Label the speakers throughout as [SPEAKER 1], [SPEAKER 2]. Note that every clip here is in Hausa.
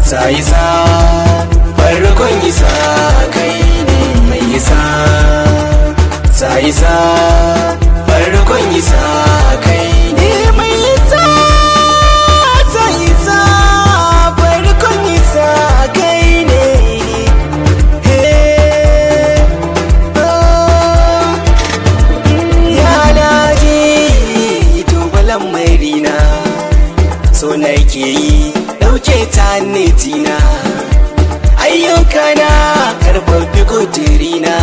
[SPEAKER 1] sa isa farkon isa kai ne mai isa sa isa farkon isa kai ne mai isa sa isa farkon isa kai ne ya laji tubalan marina so nake yi dauke ta netina ayyukana karfafi kudirina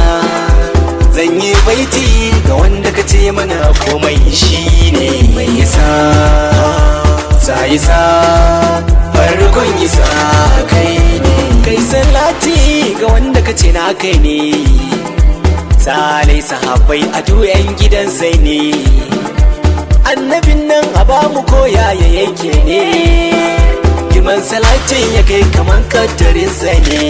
[SPEAKER 1] zan yi baiti ga wanda ka ce mana komai shine mai isa sa isa farkon isa kai ne kai salati ga wanda ka ce na kai ne salai sahabbai a duyan gidan sai ne annabin nan a bamu koya ya yake ne girman salatin ya kai kaman kaddarin sa ne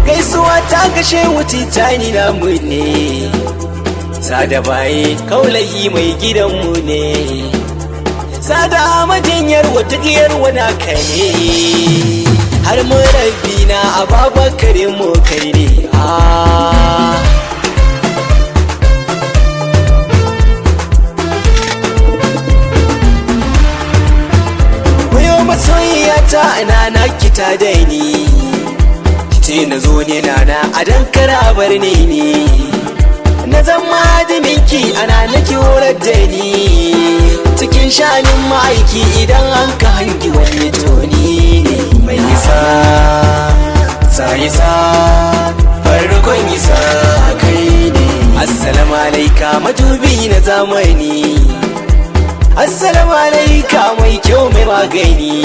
[SPEAKER 1] gaisuwa ta gashe wuti tani namu ne sada baye kaulayi mai gidanmu ne sada majinyar wata diyar wana ka ne har murabbina a babakarin mu kai ne wayo masoyiya ta ana kita da ni ce na zo ne nana a dan karabar ne ni na zama adaminki ana nake horar da ni cikin shanin ma'aiki idan an ka hangi wani toni ne mai isa sa isa farkon isa kai ne assalamu alaika madubi na zamani assalamu alaika mai kyau mai magani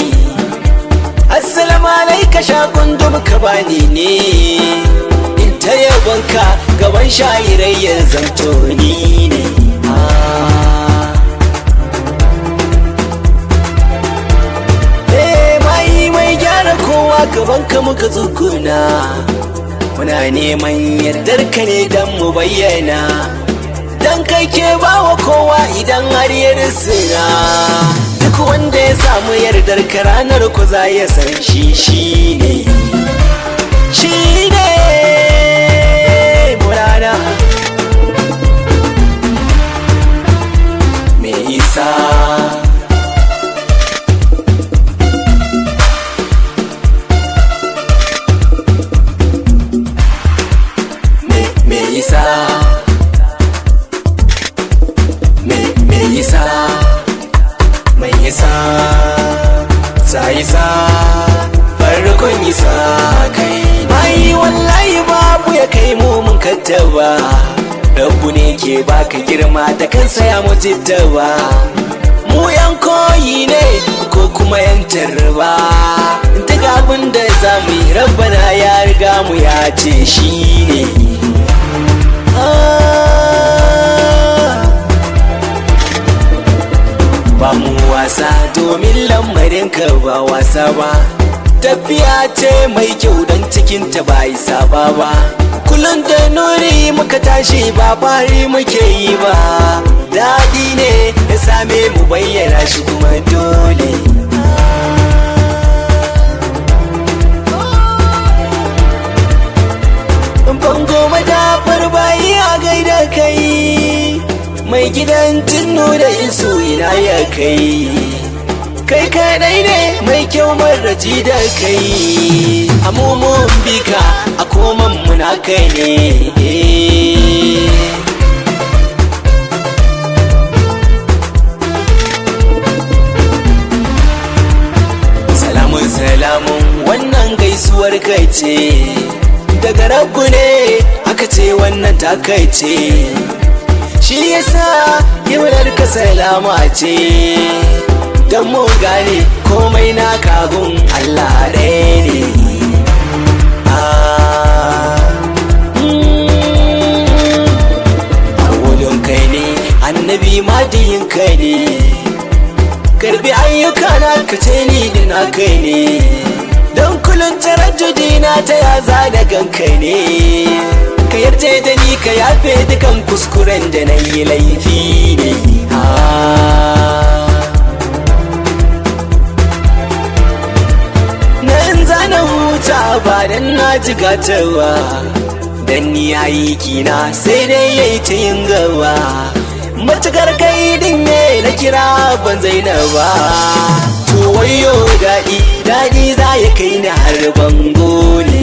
[SPEAKER 1] assalamu alaika shakundum ka bani ne in ta yabonka gaban shayirai ya zanto ni ne mai gyara kowa gaban ka muka zuguna muna neman yardar ka ne dan mu bayyana dan kai ke bawa kowa idan har ya risina duk wanda ya samu yardar ka ranar ku za ya san shi ne murana me isa me isa me isa mai isa sa isa farkon isa kai mai wallahi babu ya kai mu mun kattaba rabbu ne ke baka girma da kansa ya mutittaba mu yan koyi ne ko kuma yan tarba duk abin da zamu yi rabbana ya riga mu ya ce shi ne ba mu wasa domin lamarin ka ba wasa ba tafiya ce mai kyau don cikin ta ba isa ba kullum da nuri muka tashi ba fari muke yi ba daɗi ne ya same mu bayyana shi kuma dole bango madafar bayi a gaida kai mai gidan tunno da isu ina ya kai kadai ne mai kyau marraji da kai amumun bika a koman muna kai ne salamun wannan gaisuwar kai ce daga rabu ne aka ce wannan ta kai ce shi yasa yawar ka salama ce don mu gane komai na kagun Allah ɗaya ne awolin kai ne annabi madiyin kai ne karbi ayyuka na ka ce ni da na kai ne don kullum taraddudi na ta yaza da gankai ne ka yarje da ni ka yafe dukan kuskuren da na yi laifi ne jigatarwa dan ni yayi kina sai dai yayi ta yin gaba matukar kai din ne na kira ban zainaba to wayo daɗi za ya kai ni har bango ne